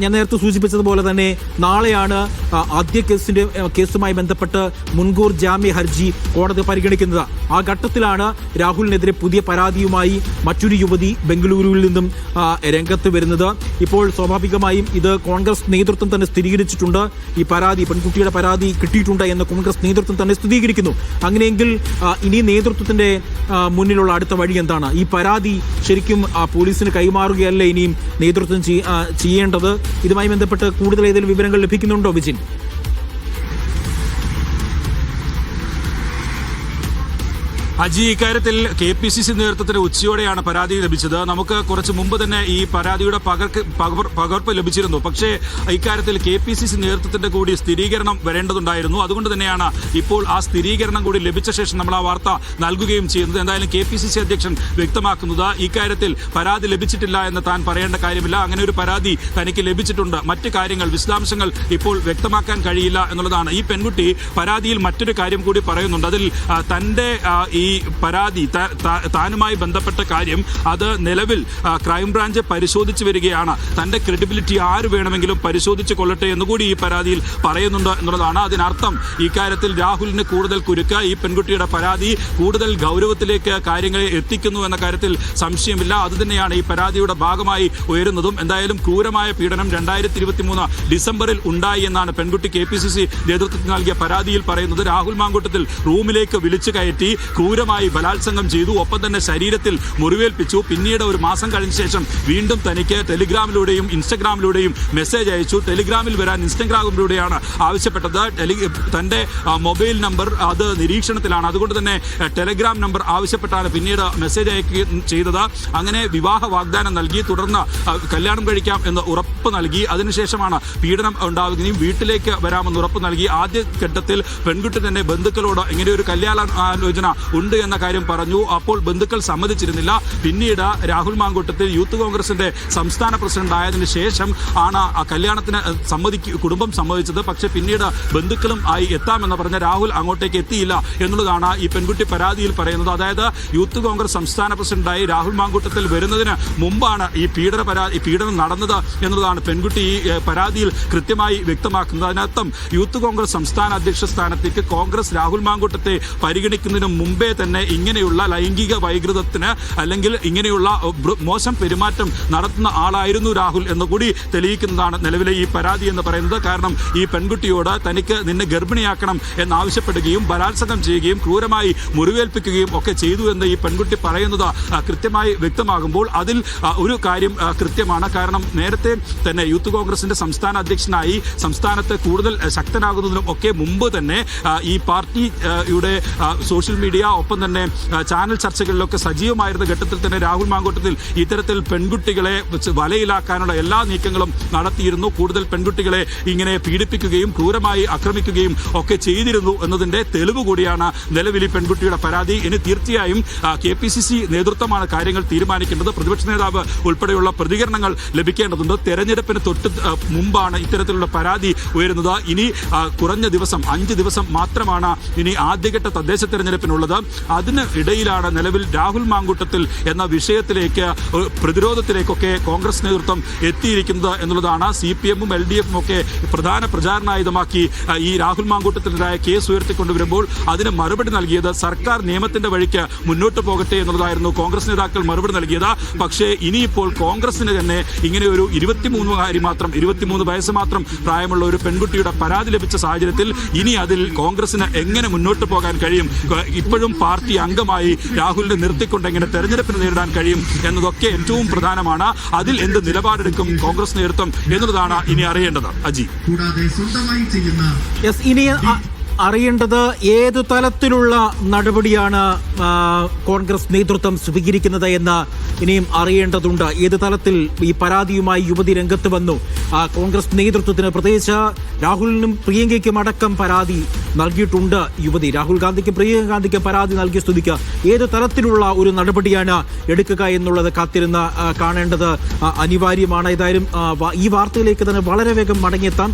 ഞാൻ നേരത്തെ സൂചിപ്പിച്ചതുപോലെ തന്നെ നാളെയാണ് ആദ്യ കേസുമായി ബന്ധപ്പെട്ട് മുൻകൂർ ജാമ്യ ഹർജി കോടതി പരിഗണിക്കുന്നത്. ആ ഘട്ടത്തിലാണ് രാഹുലിനെതിരെ പുതിയ പരാതിയുമായി മറ്റൊരു യുവതി ബംഗളൂരുവിൽ നിന്നും രംഗത്ത് വരുന്നത്. ഇപ്പോൾ സ്വാഭാവികമായും ഇത് കോൺഗ്രസ് നേതൃത്വം തന്നെ സ്ഥിരീകരിച്ചിട്ടുണ്ട്. ഈ പരാതി, പെൺകുട്ടിയുടെ പരാതി കിട്ടിയിട്ടുണ്ട് എന്ന് കോൺഗ്രസ് നേതൃത്വം തന്നെ സ്ഥിരീകരിക്കുന്നു. അങ്ങനെയെങ്കിൽ ഇനി നേതൃത്വത്തിന്റെ മുന്നിലുള്ള അടുത്ത വഴി എന്താണ്? ഈ പരാതി ശരിക്കും പോലീസിന് കൈമാറുകയല്ലേ ഇനിയും നേതൃത്വം ചെയ്യേണ്ടത്? ഇതുമായി ബന്ധപ്പെട്ട് കൂടുതൽ ഏതെങ്കിലും വിവരങ്ങൾ ലഭിക്കുന്നുണ്ടോ വിജിൻ? അജി, ഇക്കാര്യത്തിൽ KPCC നേതൃത്വത്തിന് ഉച്ചയോടെയാണ് പരാതി ലഭിച്ചത്. നമുക്ക് കുറച്ച് മുമ്പ് തന്നെ ഈ പരാതിയുടെ പകർപ്പ് ലഭിച്ചിരുന്നു. പക്ഷേ ഇക്കാര്യത്തിൽ KPCC നേതൃത്വത്തിന്റെ കൂടി സ്ഥിരീകരണം വരേണ്ടതുണ്ടായിരുന്നു. അതുകൊണ്ട് തന്നെയാണ് ഇപ്പോൾ ആ സ്ഥിരീകരണം കൂടി ലഭിച്ച ശേഷം നമ്മൾ ആ വാർത്ത നൽകുകയും ചെയ്യുന്നത്. എന്തായാലും KPCC അധ്യക്ഷൻ വ്യക്തമാക്കുന്നത് ഇക്കാര്യത്തിൽ പരാതി ലഭിച്ചിട്ടില്ല എന്ന് താൻ പറയേണ്ട കാര്യമില്ല. അങ്ങനെ ഒരു പരാതി തനിക്ക് ലഭിച്ചിട്ടുണ്ട്. മറ്റ് കാര്യങ്ങൾ, വിശദാംശങ്ങൾ ഇപ്പോൾ വ്യക്തമാക്കാൻ കഴിയില്ല എന്നുള്ളതാണ്. ഈ പെൺകുട്ടി പരാതിയിൽ മറ്റൊരു കാര്യം കൂടി പറയുന്നുണ്ട്. അതിൽ തന്റെ ഈ പരാതി, താനുമായി ബന്ധപ്പെട്ട കാര്യം അത് നിലവിൽ ക്രൈംബ്രാഞ്ച് പരിശോധിച്ചു വരികയാണ്. തന്റെ ക്രെഡിബിലിറ്റി ആര് വേണമെങ്കിലും പരിശോധിച്ചു കൊള്ളട്ടെ എന്നുകൂടി ഈ പരാതിയിൽ പറയുന്നുണ്ട് എന്നുള്ളതാണ്. അതിനർത്ഥം ഇക്കാര്യത്തിൽ രാഹുലിന് കൂടുതൽ കുരുക്ക്, ഈ പെൺകുട്ടിയുടെ പരാതി കൂടുതൽ ഗൗരവത്തിലേക്ക് കാര്യങ്ങളെ എത്തിക്കുന്നു എന്ന കാര്യത്തിൽ സംശയമില്ല. അതുതന്നെയാണ് ഈ പരാതിയുടെ ഭാഗമായി ഉയരുന്നതും. എന്തായാലും ക്രൂരമായ പീഡനം 2023 ഡിസംബറിൽ ഉണ്ടായി എന്നാണ് പെൺകുട്ടി KPCC നേതൃത്വത്തിന് നൽകിയ പരാതിയിൽ പറയുന്നത്. രാഹുൽ മാങ്കൂട്ടത്തിൽ റൂമിലേക്ക് വിളിച്ചു കയറ്റി ക്രൂരമായി ബലാത്സംഗം ചെയ്തു. ഒപ്പം തന്നെ ശരീരത്തിൽ മുറിവേൽപ്പിച്ചു. പിന്നീട് ഒരു മാസം കഴിഞ്ഞ ശേഷം വീണ്ടും തനിക്ക് ടെലിഗ്രാമിലൂടെയും ഇൻസ്റ്റഗ്രാമിലൂടെയും മെസ്സേജ് അയച്ചു. ടെലിഗ്രാമിൽ വരാൻ ഇൻസ്റ്റഗ്രാമിലൂടെയാണ് ആവശ്യപ്പെട്ടത്. തന്റെ മൊബൈൽ നമ്പർ അത് നിരീക്ഷണത്തിലാണ്. അതുകൊണ്ട് തന്നെ ടെലിഗ്രാം നമ്പർ ആവശ്യപ്പെട്ടാണ് പിന്നീട് മെസ്സേജ് അയക്കുകയും ചെയ്തത്. അങ്ങനെ വിവാഹ വാഗ്ദാനം നൽകി, തുടർന്ന് കല്യാണം കഴിക്കാം എന്ന് ഉറപ്പ് നൽകി. അതിനുശേഷമാണ് പീഡനം ഉണ്ടാവുകയും വീട്ടിലേക്ക് വരാമെന്ന് ഉറപ്പ് നൽകി. ആദ്യ ഘട്ടത്തിൽ പെൺകുട്ടി തന്നെ ബന്ധുക്കളോട് ഇങ്ങനെ ഒരു കല്യാണാലോചന ഉണ്ട് എന്ന കാര്യം പറഞ്ഞു. അപ്പോൾ ബന്ധുക്കൾ സമ്മതിച്ചിരുന്നില്ല. പിന്നീട് രാഹുൽ മാങ്കൂട്ടത്തിൽ യൂത്ത് കോൺഗ്രസിന്റെ സംസ്ഥാന പ്രസിഡന്റ് ആയതിനു ശേഷം ആണ് ആ കല്യാണത്തിന് കുടുംബം സമ്മതിച്ചത്. പക്ഷേ പിന്നീട് ബന്ധുക്കളും ആയി എത്താമെന്ന് പറഞ്ഞ രാഹുൽ അങ്ങോട്ടേക്ക് എത്തിയില്ല എന്നുള്ളതാണ് ഈ പെൺകുട്ടി പരാതിയിൽ പറയുന്നത്. അതായത് യൂത്ത് കോൺഗ്രസ് സംസ്ഥാന പ്രസിഡന്റായി രാഹുൽ മാങ്കൂട്ടത്തിൽ വരുന്നതിന് മുമ്പാണ് ഈ പീഡനം നടന്നത് എന്നുള്ളതാണ് പെൺകുട്ടി ഈ പരാതിയിൽ കൃത്യമായി വ്യക്തമാക്കുന്നത്. അതിനർത്ഥം യൂത്ത് കോൺഗ്രസ് സംസ്ഥാന അധ്യക്ഷ സ്ഥാനത്തേക്ക് കോൺഗ്രസ് രാഹുൽ മാങ്കൂട്ടത്തെ പരിഗണിക്കുന്നതിന് മുമ്പേ തന്നെ ഇങ്ങനെയുള്ള ലൈംഗിക വൈകൃതത്തിന് അല്ലെങ്കിൽ ഇങ്ങനെയുള്ള മോശം പെരുമാറ്റം നടത്തുന്ന ആളായിരുന്നു രാഹുൽ എന്നുകൂടി തെളിയിക്കുന്നതാണ് നിലവിലെ ഈ പരാതി എന്ന് പറയുന്നത്. കാരണം ഈ പെൺകുട്ടിയോട് തനിക്ക് നിന്നെ ഗർഭിണിയാക്കണം എന്നാവശ്യപ്പെടുകയും ബലാത്സംഗം ചെയ്യുകയും ക്രൂരമായി മുറിവേൽപ്പിക്കുകയും ഒക്കെ ചെയ്തു എന്ന് ഈ പെൺകുട്ടി പറയുന്നത് കൃത്യമായി വ്യക്തമാകുമ്പോൾ അതിൽ ഒരു കാര്യം കൃത്യമാണ്. കാരണം നേരത്തെ തന്നെ യൂത്ത് കോൺഗ്രസിന്റെ സംസ്ഥാന അധ്യക്ഷനായി സംസ്ഥാനത്ത് കൂടുതൽ ശക്തനാകുന്നതിനും ഒക്കെ മുമ്പ് തന്നെ ഈ പാർട്ടിയുടെ സോഷ്യൽ മീഡിയ ഒപ്പം തന്നെ ചാനൽ ചർച്ചകളിലൊക്കെ സജീവമായിരുന്ന ഘട്ടത്തിൽ തന്നെ രാഹുൽ മാങ്കൂട്ടത്തിൽ ഇത്തരത്തിൽ പെൺകുട്ടികളെ വലയിലാക്കാനുള്ള എല്ലാ നീക്കങ്ങളും നടത്തിയിരുന്നു. കൂടുതൽ പെൺകുട്ടികളെ ഇങ്ങനെ പീഡിപ്പിക്കുകയും ക്രൂരമായി ആക്രമിക്കുകയും ഒക്കെ ചെയ്തിരുന്നു എന്നതിന്റെ തെളിവ് കൂടിയാണ് നിലവിൽ ഈ പെൺകുട്ടിയുടെ പരാതി. ഇനി തീർച്ചയായും KPCC നേതൃത്വമാണ് കാര്യങ്ങൾ തീരുമാനിക്കേണ്ടത്. പ്രതിപക്ഷ നേതാവ് ഉൾപ്പെടെയുള്ള പ്രതികരണങ്ങൾ ലഭിക്കേണ്ടതുണ്ട്. തെരഞ്ഞെടുപ്പിന് തൊട്ട് മുമ്പാണ് ഇത്തരത്തിലുള്ള പരാതി ഉയരുന്നത്. ഇനി കുറഞ്ഞ ദിവസം 5 ദിവസം മാത്രമാണ് ഇനി ആദ്യഘട്ട തദ്ദേശ തെരഞ്ഞെടുപ്പിനുള്ളത്. അതിന് ഇടയിലാണ് നിലവിൽ രാഹുൽ മാങ്കൂട്ടത്തിൽ എന്ന വിഷയത്തിലേക്ക്, പ്രതിരോധത്തിലേക്കൊക്കെ കോൺഗ്രസ് നേതൃത്വം എത്തിയിരിക്കുന്നത് എന്നുള്ളതാണ്. CPM-ഉം LDF-ഉം ഒക്കെ പ്രധാന പ്രചാരണായുധമാക്കി ഈ രാഹുൽ മാങ്കൂട്ടത്തിനെതിരായ കേസ് ഉയർത്തിക്കൊണ്ടുവരുമ്പോൾ അതിന് മറുപടി നൽകിയത് സർക്കാർ നിയമത്തിന്റെ വഴിക്ക് മുന്നോട്ട് പോകട്ടെ എന്നുള്ളതായിരുന്നു കോൺഗ്രസ് നേതാക്കൾ മറുപടി നൽകിയത്. പക്ഷേ ഇനിയിപ്പോൾ കോൺഗ്രസിന് തന്നെ ഇങ്ങനെ ഒരു 23 വയസ്സ് മാത്രം പ്രായമുള്ള ഒരു പെൺകുട്ടിയുടെ പരാതി ലഭിച്ച സാഹചര്യത്തിൽ ഇനി അതിൽ കോൺഗ്രസിന് എങ്ങനെ മുന്നോട്ട് പോകാൻ കഴിയും? ഇപ്പോഴും പാർട്ടി അംഗമായി രാഹുലിനെ നിർത്തിക്കൊണ്ട് എങ്ങനെ തെരഞ്ഞെടുപ്പിന് നേരിടാൻ കഴിയും എന്നതൊക്കെ ഏറ്റവും പ്രധാനമാണ്. അതിൽ എന്ത് നിലപാടെടുക്കും കോൺഗ്രസ് നേതൃത്വം എന്നുള്ളതാണ് ഇനി അറിയേണ്ടത്. അജി, ഇനി അറിയേണ്ടത് ഏതു തലത്തിലുള്ള നടപടിയാണ് കോൺഗ്രസ് നേതൃത്വം സ്വീകരിക്കുന്നത് എന്ന് ഇനിയും അറിയേണ്ടതുണ്ട്. ഏത് തലത്തിൽ ഈ പരാതിയുമായി യുവതി രംഗത്ത് വന്നു? കോൺഗ്രസ് നേതൃത്വത്തിന്, പ്രത്യേകിച്ച് രാഹുലിനും പ്രിയങ്കയ്ക്കും അടക്കം പരാതി നൽകിയിട്ടുണ്ട് യുവതി. രാഹുൽ ഗാന്ധിക്കും പ്രിയങ്ക ഗാന്ധിക്കും പരാതി നൽകിയ സ്ഥിതിക്ക് ഏത് തരത്തിലുള്ള ഒരു നടപടിയാണ് എടുക്കുക എന്നുള്ളത് കാത്തിരുന്ന് കാണേണ്ടത് അനിവാര്യമാണ്. ഏതായാലും ഈ വാർത്തയിലേക്ക് തന്നെ വളരെ വേഗം മടങ്ങിയെത്താം.